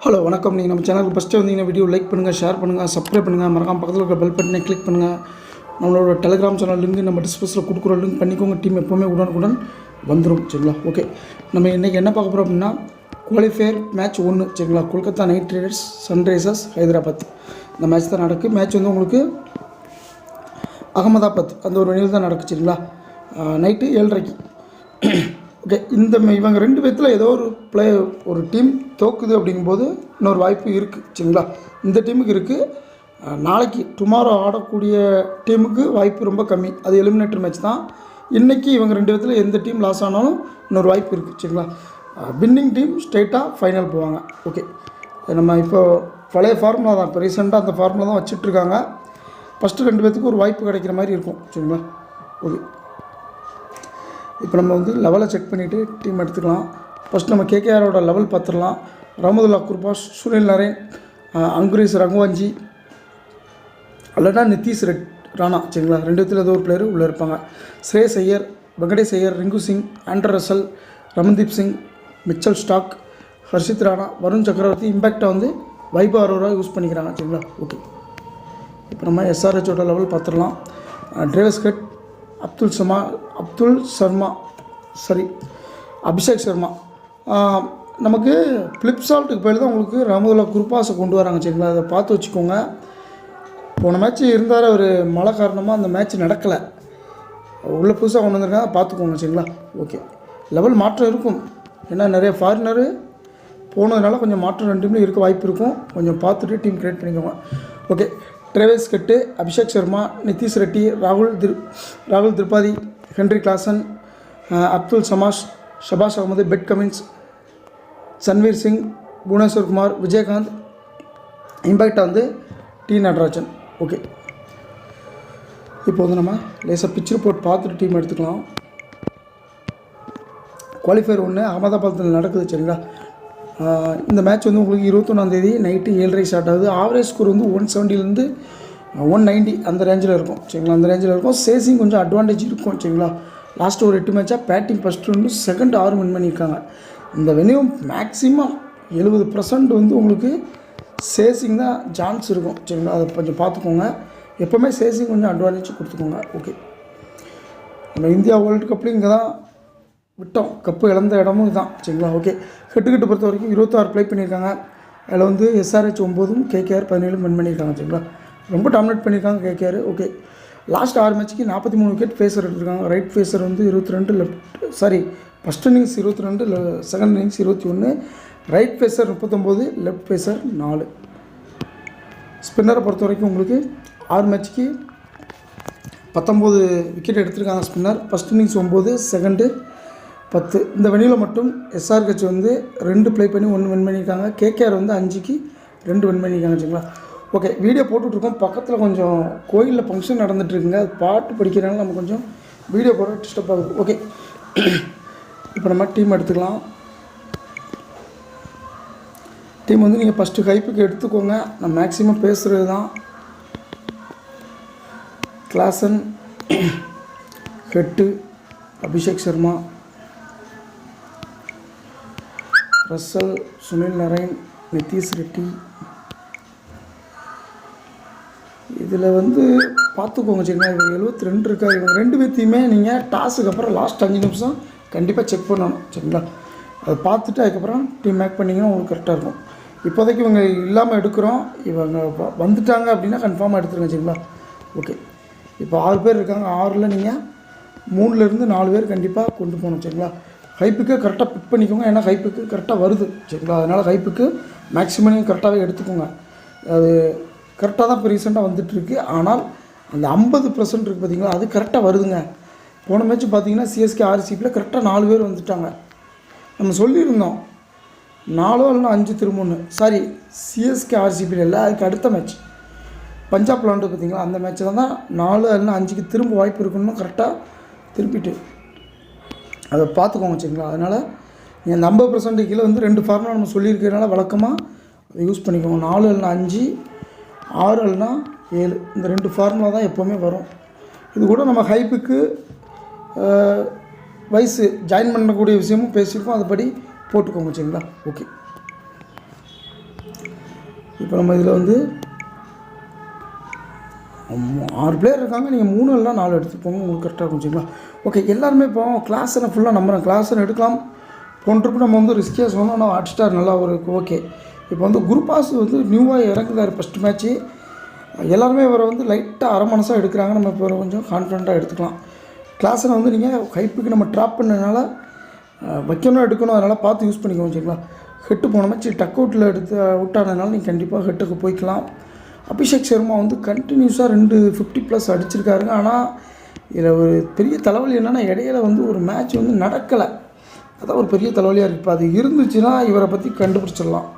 Hello வணக்கம். நீங்கள் நம்ம சேனலுக்கு ஃபஸ்ட்டு வந்தீங்கன்னா வீடியோ லைக் பண்ணுங்கள், ஷேர் பண்ணுங்கள், சப்ஸ்கிரைப் பண்ணுங்கள், மறக்காம பக்கத்தில் இருக்கிற பெல் பட்டனை கிளிக் பண்ணுங்கள். நம்மளோட டெலிகிராம் சேனல் லிங்க் நம்ம டிஸ்கிரிப்ஷனில் கொடுக்குற லிங்க் பண்ணிக்கோங்க. டீம் எப்போவுமே உடனுக்குடன் வந்துடும். சரிங்களா? ஓகே, நம்ம இன்றைக்கி என்ன பார்க்க போகிறோம் அப்படின்னா குவாலிஃபயர் மேட்ச் 1. சரிங்களா? Kolkata night Riders Sunrisers Hyderabad இந்த மேட்ச் தான் நடக்குது. மேட்ச் வந்து உங்களுக்கு அகமதாபாத் அந்த ஒரு வழியில் தான் நடக்குது. சரிங்களா? நைட்டு 7:30. ஓகே, இவங்க ரெண்டு பேர்த்தில் ஏதோ ஒரு டீம் தோக்குது அப்படிங்கும்போது இன்னொரு வாய்ப்பு இருக்குது. சரிங்களா? இந்த டீமுக்கு இருக்குது. நாளைக்கு டுமாரோ ஆடக்கூடிய டீமுக்கு வாய்ப்பு ரொம்ப கம்மி. அது எலிமினேட்டர் மேட்ச் தான். இன்றைக்கி இவங்க ரெண்டு பேர்த்தில் எந்த டீம் லாஸ் ஆனாலும் இன்னொரு வாய்ப்பு இருக்குது. சரிங்களா? வின்னிங் டீம் ஸ்ட்ரைட்டாக ஃபைனல் போவாங்க. ஓகே, நம்ம இப்போ பழைய ஃபார்முலா தான், இப்போ ரீசெண்டாக அந்த ஃபார்முலா தான் வச்சுட்ருக்காங்க. ஃபஸ்ட்டு ரெண்டு பேர்த்துக்கு ஒரு வாய்ப்பு கிடைக்கிற மாதிரி இருக்கும். சரிங்களா? ஓகே, இப்போ நம்ம வந்து லெவலை செக் பண்ணிவிட்டு டீம் எடுத்துக்கலாம். ஃபஸ்ட் நம்ம கேகேஆரோட லெவல் பார்த்துடலாம். ரஹமதுல்லா குர்பாஷ், சுனில் நரேன், அங்குரீஸ் ரகுவாஞ்சி, அல்லனா நிதிஷ் ராணா. சரிங்களா? ரெண்டு விதத்தில் ஏதோ ஒரு பிளேயர் உள்ளே இருப்பாங்க. Shreyas Iyer, Venkatesh Iyer, Rinku Singh, Andre Russell, Ramandeep Singh, Mitchell Starc, Harshit Rana, Varun Chakravarthy. இம்பேக்டை வந்து வைபவ் அரோரா யூஸ் பண்ணிக்கிறாங்க. சரிங்களா? ஓகே, இப்போ நம்ம எஸ்ஆர்ஹெச்சோட லெவல் பார்த்துடலாம். டிரேவிஸ் ஹெட், அபிஷேக் சர்மா. நமக்கு ஃப்ளிப்சால்ட்டுக்கு போய் தான் உங்களுக்கு ரஹமதுல்லா குர்பாஸை கொண்டு வராங்க. சரிங்களா? அதை பார்த்து வச்சுக்கோங்க. போன மேட்ச் இருந்தார், ஒரு மழை காரணமாக அந்த மேட்ச் நடக்கலை. உள்ளே புதுசாக கொண்டு வந்திருக்காங்க, பார்த்துக்கோங்க. சரிங்களா? ஓகே, லெவல் மாற்றம் இருக்கும். ஏன்னா நிறைய ஃபாரினரு போனதுனால கொஞ்சம் மாற்றம் ரெண்டுமே இருக்க வாய்ப்பு இருக்கும். கொஞ்சம் பார்த்துட்டு டீம் க்ரியேட் பண்ணிக்கோங்க. Okay, Travis Head, Abhishek Sharma, Nitish Reddy, ராகுல் Tripathi, Henry Klaasen, Abdul Samad, Shahbaz Ahmed, Pat Cummins, Sanvir Singh, Bhuvneshwar Kumar, Vijayakanth. இம்பேக்டாக வந்து டி நடராஜன். ஓகே, இப்போ வந்து நம்ம லேசாக பிச் ரிப்போர்ட் பார்த்துட்டு டீம் எடுத்துக்கலாம். குவாலிஃபயர் 1 அகமதாபாத்தில் நடக்குது. சரிங்களா? இந்த மேட்ச் வந்து உங்களுக்கு 21 நைட்டு 7:30 ஸ்டார்ட் ஆகுது. ஆவரேஜ் ஸ்கோர் வந்து 170 190 அந்த ரேஞ்சில் இருக்கும். சரிங்களா? அந்த ரேஞ்சில் இருக்கும். சேசிங் கொஞ்சம் அட்வான்டேஜ் இருக்கும். சரிங்களா? லாஸ்ட்டு ஒரு 8 மேட்சாக பேட்டிங் ஃபஸ்ட்டு வந்து செகண்ட் 6 வின் பண்ணியிருக்காங்க. இந்த வெனியூ மேக்ஸிமம் 70% வந்து உங்களுக்கு சேசிங் தான் சான்ஸ் இருக்கும். சரிங்களா? அதை கொஞ்சம் பார்த்துக்கோங்க. எப்போவுமே சேசிங் கொஞ்சம் அட்வான்டேஜ் கொடுத்துக்கோங்க. ஓகே, நம்ம இந்தியா வேர்ல்டு கப்லேயும் இங்கே தான் விட்டோம், கப்பு இழந்த இடமும் இதுதான். சரிங்களா? ஓகே, ஹெட்டு பொறுத்த வரைக்கும் 26 ப்ளே பண்ணியிருக்காங்க. அதில் வந்து எஸ்ஆர்ஹெச் 9, கேகேஆர் 17 வின் பண்ணியிருக்காங்க. சரிங்களா? ரொம்ப டாமினேட் பண்ணியிருக்காங்க கேகேஆர். ஓகே, லாஸ்ட் 6 மேட்ச்சுக்கு 43 விக்கெட் ஃபேஸர் எடுத்திருக்காங்க. ரைட் ஃபேஸர் வந்து 22, first innings 22, second innings 21, right phasor 39, left phasor 4. ஸ்பின்னரை பொறுத்த வரைக்கும் உங்களுக்கு 6 மேட்ச்சுக்கு 19 விக்கெட் எடுத்திருக்காங்க ஸ்பின்னர். First innings 9, second 10. இந்த வெனியில் மட்டும் எஸ்ஆர்ஹெச் வந்து 2 ப்ளே பண்ணி 1 வின் பண்ணியிருக்காங்க. கேகேஆர் வந்து 5க்கு 2 வின் பண்ணியிருக்காங்க. சரிங்களா? ஓகே, வீடியோ போட்டுட்ருக்கோம். பக்கத்தில் கொஞ்சம் கோயிலில் ஃபங்க்ஷன் நடந்துகிட்ருக்குங்க. அது பாட்டு படிக்கிறனால நம்ம கொஞ்சம் வீடியோ போட டிஸ்டர்ப் ஆகுது. ஓகே, இப்போ நம்ம டீம் எடுத்துக்கலாம். டீம் வந்து நீங்கள் ஃபஸ்ட்டு ஹைப்புக்கு எடுத்துக்கோங்க. நான் மேக்ஸிமம் பேசுகிறது தான். Klaasen, head, Abhishek Sharma, Russell, Sunil Naren, Nitish Reddy. இதில் வந்து பார்த்துக்கோங்க. சரிங்களா? இவங்க 72 இருக்காரு. இவங்க ரெண்டு பேர்த்தையுமே நீங்கள் டாஸுக்கு அப்புறம் லாஸ்ட் 5 நிமிஷம் கண்டிப்பாக செக் பண்ணணும். சரிங்களா? அதை பார்த்துட்டு அதுக்கப்புறம் டீம் மேக் பண்ணிங்கன்னா உங்களுக்கு கரெக்டாக இருக்கும். இப்போதைக்கு இவங்க இல்லாமல் எடுக்கிறோம். இவங்க வந்துட்டாங்க அப்படின்னா கன்ஃபார்மாக எடுத்துருங்க. சரிங்களா? ஓகே, இப்போ 6 பேர் இருக்காங்க. 6ல் நீங்கள் 3லேருந்து 4 பேர் கண்டிப்பாக கொண்டு போகணும். சரிங்களா? ஹைப்புக்கு கரெக்டாக பிக் பண்ணிக்கோங்க. ஏன்னா ஹைப்புக்கு கரெக்டாக வருது. சரிங்களா? அதனால் ஹைப்புக்கு மேக்ஸிமம் நீங்கள் கரெக்டாகவே எடுத்துக்கோங்க. அது கரெக்டாக தான் இப்போ ரீசெண்டாக வந்துட்டுருக்கு. ஆனால் அந்த 50% இருக்குது பார்த்தீங்களா, அது கரெக்டாக வருதுங்க. போன மேட்ச் பார்த்தீங்கன்னா சிஎஸ்கே ஆர்சிபியில் கரெக்டாக 4 பேர் வந்துட்டாங்க. நம்ம சொல்லியிருந்தோம் 4 இல்லைனா 5 திரும்புன்னு. சிஎஸ்கே ஆர்சிபியில் இல்லை, அதுக்கு அடுத்த மேட்ச் பஞ்சாப் விளாண்டு பார்த்தீங்களா, அந்த மேட்ச்சில் தான் 4 இல்லைனா 5க்கு திரும்ப வாய்ப்பு இருக்குன்னு கரெக்டாக திருப்பிட்டு அதை பார்த்துக்கோங்க. சரிங்களா? அதனால் நீங்கள் அந்த 50% கீழே வந்து 2 ஃபார்முலா நம்ம சொல்லியிருக்கிறதுனால வழக்கமாக அதை யூஸ் பண்ணிக்கோங்க. 4 இல்லைனா 5, 6 இல்லைனா 7, இந்த 2 ஃபார்முலா தான் எப்போவுமே வரும். இது கூட நம்ம ஹைப்புக்கு வயசு ஜாயின் பண்ணக்கூடிய விஷயமும் பேசியிருக்கோம். அதுபடி போட்டுக்கோங்க. சரிங்களா? ஓகே. இப்போ நம்ம இதில் வந்து 6 பிளேயர் இருக்காங்க. நீங்கள் 3 இல்லை 4 எடுத்துப்போங்க, உங்களுக்கு கரெக்டாக இருக்கும். சரிங்களா? ஓகே, எல்லாருமே இப்போ கிளாஸை நான் ஃபுல்லாக நம்புகிறேன். கிளாஸை எடுக்கலாம். போன ட்ரிப்பு நம்ம வந்து ரிஸ்கியாக சொன்னோம், ஆனால் ஹாட் ஸ்டார் நல்லா ஒரு ஓகே. இப்போ வந்து குருபாஸ் வந்து நியூவாக இறங்குதார் ஃபஸ்ட் மேட்ச்சு. எல்லாருமே இவரை வந்து லைட்டாக அரை மனசாக எடுக்கிறாங்க. நம்ம இப்போ கொஞ்சம் கான்ஃபிடண்ட்டாக எடுத்துக்கலாம். கிளாஸில் வந்து நீங்கள் ஹைப்புக்கு நம்ம ட்ராப் பண்ணதுனால வைக்கணும் எடுக்கணும், அதனால் பார்த்து யூஸ் பண்ணிக்கோங்க. சரிங்களா? ஹெட்டு போன மேட்ச் டக் அவுட்டில் எடுத்து அவுட் ஆனதுனால நீங்கள் கண்டிப்பாக ஹெட்டுக்கு போய்க்கலாம். அபிஷேக் சர்மா வந்து கண்டினியூஸாக 250+ அடிச்சிருக்காருங்க. ஆனால் இதில் ஒரு பெரிய தலைவலி என்னென்னா, இடையில வந்து ஒரு மேட்ச் வந்து நடக்கலை. அதான் ஒரு பெரிய தலைவலியாக இருக்குது. இப்போ அது இருந்துச்சுன்னா இவரை பற்றி கண்டுபிடிச்சிடலாம்.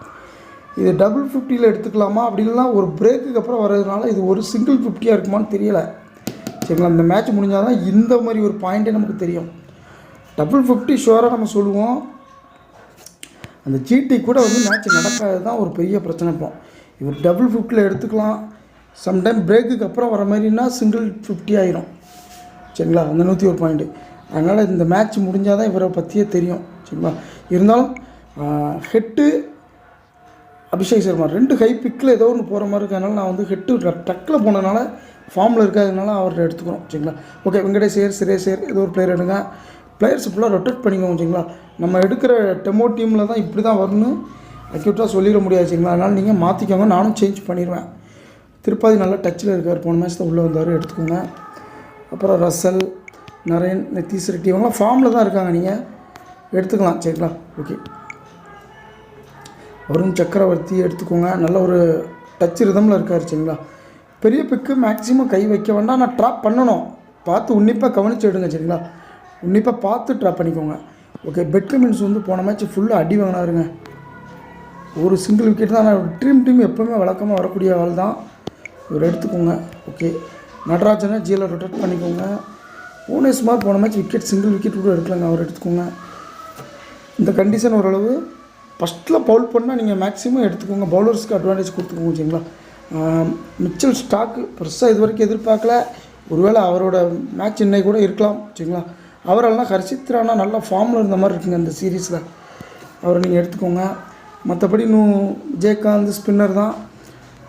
இது டபுள் 50ல் எடுத்துக்கலாமா, அப்படின்னா ஒரு பிரேக்குக்கு அப்புறம் வர்றதுனால இது ஒரு சிங்கிள் 50யாக இருக்குமான்னு தெரியலை. சரிங்களா? இந்த மேட்ச் முடிஞ்சால் தான் இந்த மாதிரி ஒரு பாயிண்ட்டே நமக்கு தெரியும். டபுள் 50 ஷுவராக நம்ம சொல்லுவோம். அந்த ஜிடி கூட வந்து மேட்ச் நடக்காது தான் ஒரு பெரிய பிரச்சனை. இப்போ இவர் டபுள் 50ல் எடுத்துக்கலாம். சம்டைம் பிரேக்குக்கு அப்புறம் வர மாதிரின்னா சிங்கிள் 50 ஆயிரும். சரிங்களா? அந்த 101 பாயிண்ட்டு. அதனால் இந்த மேட்ச் முடிஞ்சால் தான் இவரை பற்றியே தெரியும். சரிங்களா? இருந்தாலும் ஹெட்டு அபிஷேக் சர்மா 2 ஹை பிக்கில் ஏதோ ஒன்று போகிற மாதிரி இருக்கிறதுனால நான் வந்து ஹெட்டு டக்கில் போனதுனால ஃபார்மில் இருக்கிறதுனால அவர்கிட்ட எடுத்துக்கிறோம். சரிங்களா? ஓகே, வெங்கடேஷ் சுரேஷ் ஏதோ ஒரு பிளேயர் எடுங்க. பிளேயர்ஸ் ஃபுல்லாக ரொட்டேட் பண்ணிக்கோங்க. சரிங்களா? நம்ம எடுக்கிற டெமோ டீமில் தான் இப்படி தான் வரும்னு அக்யூட்டாக சொல்லிட முடியாது. சரிங்களா? அதனால் நீங்கள் மாற்றிக்கோங்க. நானும் சேஞ்ச் பண்ணிடுவேன். திருப்பாதி நல்லா டச்சில் இருக்கார். போன மேட்ச் தான் உள்ளே வந்தார், எடுத்துக்கோங்க. அப்புறம் ரசல், நரேன், நிதிஷ் ரெட்டி இவங்களாம் ஃபார்மில் தான் இருக்காங்க, நீங்கள் எடுத்துக்கலாம். சரிங்களா? ஓகே, வருண் சக்கரவர்த்தி எடுத்துக்கோங்க. நல்ல ஒரு டச் ரிதமில் இருக்கார். சரிங்களா? பெரிய பிக்கு மேக்ஸிமம் கை வைக்க வேண்டாம். நான் ட்ராப் பண்ணணும், பார்த்து உன்னிப்பாக கவனித்து எடுங்க. சரிங்களா? உன்னிப்பாக பார்த்து ட்ராப் பண்ணிக்கோங்க. ஓகே, பெட்ரிமின்ஸ் வந்து போன மேட்ச் ஃபுல்லாக அடி வாங்கினாருங்க. ஒரு சிங்கிள் விக்கெட் தான். நான் டீம் எப்போவுமே வழக்கமாக வரக்கூடிய ஆள் தான். இவர் எடுத்துக்கோங்க. ஓகே, நடராஜனை ஜியில் ரொட்டேட் பண்ணிக்கோங்க. புவனேஸ்குமார் போன மேட்ச் விக்கெட் சிங்கிள் விக்கெட் கூட எடுக்கலங்க, அவர் எடுத்துக்கோங்க. இந்த கண்டிஷன் ஓரளவு ஃபஸ்ட்டில் பவுல் பண்ணால் நீங்கள் மேக்ஸிமம் எடுத்துக்கோங்க. பவுலர்ஸ்க்கு அட்வான்டேஜ் கொடுத்துக்கோங்க. சரிங்களா? மிச்சல் ஸ்டாக்கு பெருசாக இது வரைக்கும் எதிர்பார்க்கல. ஒருவேளை அவரோட மேட்ச் இன்னைக்கு கூட இருக்கலாம். சரிங்களா? அவரெல்லாம் ஹர்ஷித் ராணா நல்ல ஃபார்மில் இருந்த மாதிரி இருக்குங்க இந்த சீரீஸில். அவரை நீங்கள் எடுத்துக்கோங்க. மற்றபடி இன்னும் விஜயகாந்த் ஸ்பின்னர் தான்.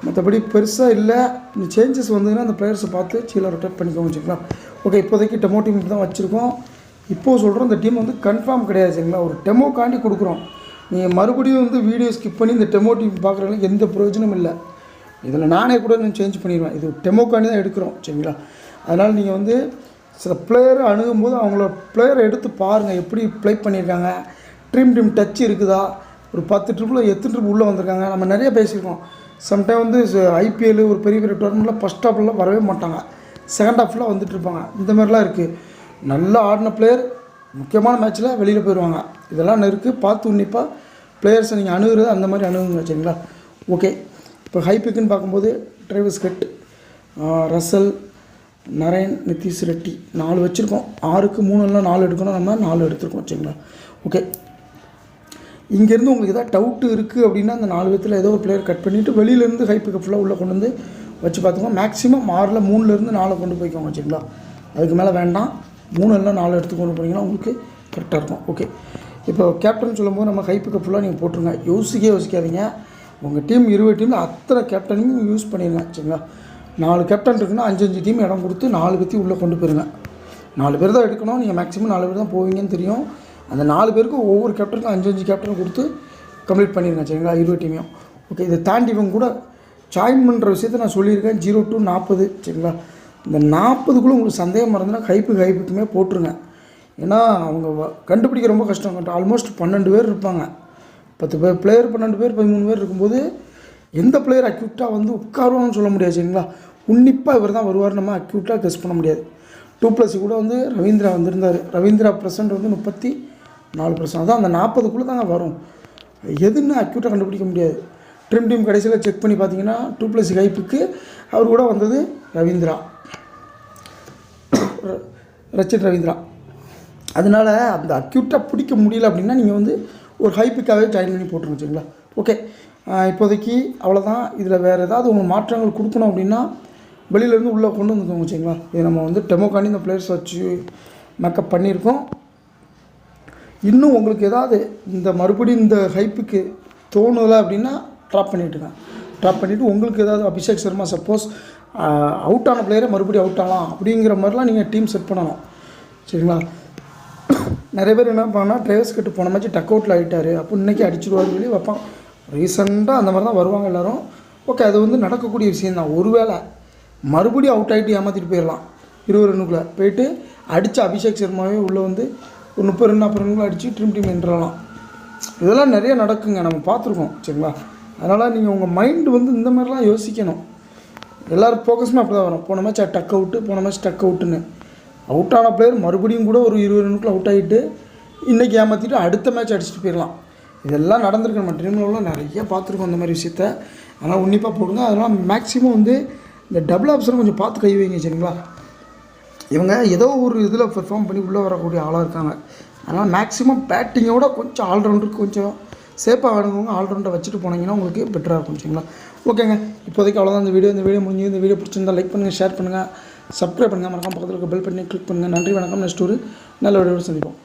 மற்றபடி பெருசாக இல்லை. இந்த சேஞ்சஸ் வந்ததுன்னா அந்த பிளேயர்ஸை பார்த்து கீழே ரொட்டேட் பண்ணிக்கோங்க. சரிங்களா? ஓகே, இப்போதைக்கு டெமோ டீம் தான் வச்சுருக்கோம். இப்போது சொல்கிறோம், இந்த டீம் வந்து கன்ஃபார்ம் கிடையாது. சரிங்களா? ஒரு டெமோக்காண்டி கொடுக்குறோம். நீங்கள் மறுபடியும் வந்து வீடியோ ஸ்கிப் பண்ணி இந்த டெமோ டீம் பார்க்குறவங்களுக்கு எந்த பிரயோஜனமும் இல்லை. இதில் நானே கூட நான் சேஞ்ச் பண்ணிடுவேன். இது டெமோக்காண்டி தான் எடுக்கிறோம். சரிங்களா? அதனால் நீங்கள் வந்து சில பிளேயரை அணுகும்போது அவங்களோட பிளேயரை எடுத்து பாருங்கள், எப்படி ப்ளே பண்ணியிருக்காங்க, டீம் டச் இருக்குதா, ஒரு 10 ட்ரிப்பில் எத்தனை ட்ரிப் உள்ளே வந்திருக்காங்க. நம்ம நிறைய பேசியிருக்கோம். சம்டைம் வந்து ஐபிஎல் ஒரு பெரிய டோர்னமெண்ட்டில் ஃபஸ்ட் ஹாஃப்லாம் வரவே மாட்டாங்க, செகண்ட் ஹாஃபில் வந்துட்டுருப்பாங்க. இந்த மாதிரிலாம் இருக்குது. நல்லா ஆடின பிளேயர் முக்கியமான மேட்ச்சில் வெளியில் போயிடுவாங்க. இதெல்லாம் இருக்குது. பார்த்து உன்னிப்பாக பிளேயர்ஸை நீங்கள் அணுகிறது அந்த மாதிரி அணுகுங்க. சரிங்களா? ஓகே, இப்போ ஹை பிக்குன்னு பார்க்கும்போது drivers cut, Russell, Naren, Nitish Reddy 4 வச்சுருக்கோம். 6க்கு 3 4 எடுக்கணும். நம்ம 4 எடுத்துருக்கோம். சரிங்களா? ஓகே, இங்கேருந்து உங்களுக்கு எதாவது டவுட்டு இருக்குது அப்படின்னா அந்த 4 பேத்தில் ஏதோ ஒரு பிளேயர் கட் பண்ணிவிட்டு வெளியிலேருந்து ஹை பிக்கை ஃபுல்லாக உள்ளே கொண்டு வந்து வச்சு பார்த்துக்கோங்க. மேக்ஸிமம் 6ல் 3லேருந்து 4 கொண்டு போய்க்கோங்க. சரிங்களா? அதுக்கு மேலே வேண்டாம். 3 4 எடுத்து கொண்டு போனீங்கன்னா உங்களுக்கு கரெக்டாக இருக்கும். ஓகே, இப்போ கேப்டன் சொல்லும்போது நம்ம ஹை பிக்கை ஃபுல்லாக நீங்கள் போட்டுருங்க. யோசிக்காதீங்க. உங்கள் டீம் 20 டீமில் அத்தனை கேப்டனையும் யூஸ் பண்ணிடுங்க. சரிங்களா? 4 கேப்டன் இருக்குன்னா 5 டீம் இடம் கொடுத்து 4 பேர்த்தையும் உள்ளே கொண்டு போயிருங்க. 4 பேர் தான் எடுக்கணும். நீங்கள் மேக்ஸிமம் 4 பேர் தான் போவீங்கன்னு தெரியும். அந்த 4 பேருக்கும் ஒவ்வொரு கேப்டனுக்கும் 5 கேப்டன் கொடுத்து கம்ப்ளீட் பண்ணிடுங்க. சரிங்களா? 20 டீமையும். ஓகே, இதை தாண்டி இவங்க கூட ஜாயின் பண்ணுற விஷயத்தை நான் சொல்லியிருக்கேன். 0 to 40. சரிங்களா? இந்த 40க்குள்ளே உங்களுக்கு சந்தேகம் இருந்ததுன்னா ஹைப்புக்குமே போட்டுருங்க. ஏன்னா அவங்க கண்டுபிடிக்க ரொம்ப கஷ்டம். ஆல்மோஸ்ட் 12 பேர் இருப்பாங்க. 10 பேர் பிளேயர், 12 பேர், 13 பேர் இருக்கும்போது எந்த பிளேயர் அக்யூட்டாக வந்து உட்காருவான்னு சொல்ல முடியாது. சரிங்களா? உன்னிப்பாக இவர் தான் வருவார், நம்ம அக்யூட்டாக கெஸ் பண்ண முடியாது. 2+ கூட வந்து ரவீந்திரா வந்திருந்தார். ரவீந்திரா % வந்து 34%. அதான் அந்த 40க்குள்ளே தாங்க வரும். எதுன்னு அக்யூட்டாக கண்டுபிடிக்க முடியாது. டீம் கடைசியில் செக் பண்ணி பார்த்தீங்கன்னா 2+ ஹைப்புக்கு அவர் கூட வந்தது ரவீந்திரா, ரச்சின் ரவீந்திரா. அதனால் அந்த அக்யூட்டாக பிடிக்க முடியல அப்படின்னா நீங்கள் வந்து ஒரு ஹைப்புக்காகவே ஜாயின் பண்ணி போட்டுருங்க. சரிங்களா? ஓகே, இப்போதைக்கு அவ்வளோதான். இதில் வேறு ஏதாவது உங்களுக்கு மாற்றங்கள் கொடுக்கணும் அப்படின்னா வெளியிலேருந்து உள்ளே கொண்டு வந்துக்கோங்க. சரிங்களா? இது நம்ம வந்து டெமோக்காண்டி இந்த பிளேயர்ஸ் வச்சு மேக்கப் பண்ணியிருக்கோம். இன்னும் உங்களுக்கு ஏதாவது இந்த மறுபடியும் இந்த ஹைப்புக்கு தோணலை அப்படின்னா ட்ராப் பண்ணிவிட்டுங்க. ட்ராப் பண்ணிவிட்டு உங்களுக்கு ஏதாவது அபிஷேக் சர்மா சப்போஸ் அவுட் ஆன பிளேயரை மறுபடியும் அவுட் ஆகலாம் அப்படிங்கிற மாதிரிலாம் நீங்கள் டீம் செட் பண்ணணும். சரிங்களா? நிறைய பேர் என்ன பண்ணால் ட்ரைவர்ஸ் கட்டு போன மாதிரி டக் அவுட்டில் ஆகிட்டார், அப்போ இன்றைக்கி அடிச்சுடுவாருன்னு சொல்லி வைப்பான். ரீசெண்டாக அந்த மாதிரி தான் வருவாங்க எல்லோரும். ஓகே, அது வந்து நடக்கக்கூடிய விஷயந்தான். ஒருவேளை மறுபடியும் அவுட் ஆகிட்டு ஏமாற்றிட்டு போயிடலாம். 20 ரன்னுக்குள்ளே போயிட்டு அடித்த அபிஷேக் சர்மாவே உள்ளே வந்து ஒரு 30 ரன் 40 ரன்னுக்குள்ளே அடித்து டீம் என்றலாம். இதெல்லாம் நிறைய நடக்குங்க, நம்ம பார்த்துருக்கோம். சரிங்களா? அதனால் நீங்கள் உங்கள் மைண்டு வந்து இந்த மாதிரிலாம் யோசிக்கணும். எல்லோரும் ஃபோக்கஸுமே அப்படி தான் வரும். போன மேட்ச் டக் அவுட்டு, போன மேட்ச் டக் அவுட்டுன்னு. அவுட் ஆன பிளேயர் மறுபடியும் கூட ஒரு 20 ரன்னுக்குள்ள அவுட் ஆகிட்டு இன்றைக்கி ஏமாற்றிட்டு அடுத்த மேட்ச் அடிச்சுட்டு போயிடலாம். இதெல்லாம் நடந்திருக்கு. நம்ம ட்ரீம்லலாம் நிறைய பார்த்துருக்கோம் அந்த மாதிரி விஷயத்த. அதனால் உன்னிப்பாக போடுங்க. அதனால் மேக்ஸிமம் வந்து இந்த டபுள் ஆப்ஷனை கொஞ்சம் பார்த்து கை வைங்க. சரிங்களா? இவங்க ஏதோ ஒரு இதில் பெர்ஃபார்ம் பண்ணி உள்ளே வரக்கூடிய ஆளாக இருக்காங்க. அதனால் மேக்ஸிமம் பேட்டிங்கோட கொஞ்சம் ஆல்ரவுண்டருக்கு கொஞ்சம் சேஃபாக வேணுங்க. ஆல்ரவுண்டை வச்சுட்டு போனீங்கன்னா உங்களுக்கு பெட்டராக இருக்கும். சரிங்களா? ஓகேங்க, இப்போதைக்கு அவ்வளோதான் இந்த வீடியோ முடிஞ்சு. இந்த வீடியோ பிடிச்சிருந்தால் லைக் பண்ணுங்கள், ஷேர் பண்ணுங்கள், சப்ஸ்கிரைப் பண்ணுங்கள், மறக்காம பக்கத்தில் இருக்க பெல் பண்ணி கிளிக் பண்ணுங்கள். நன்றி, வணக்கம். நெக்ஸ்ட் ஒரு நல்ல வீடியோவில் சந்திப்போம்.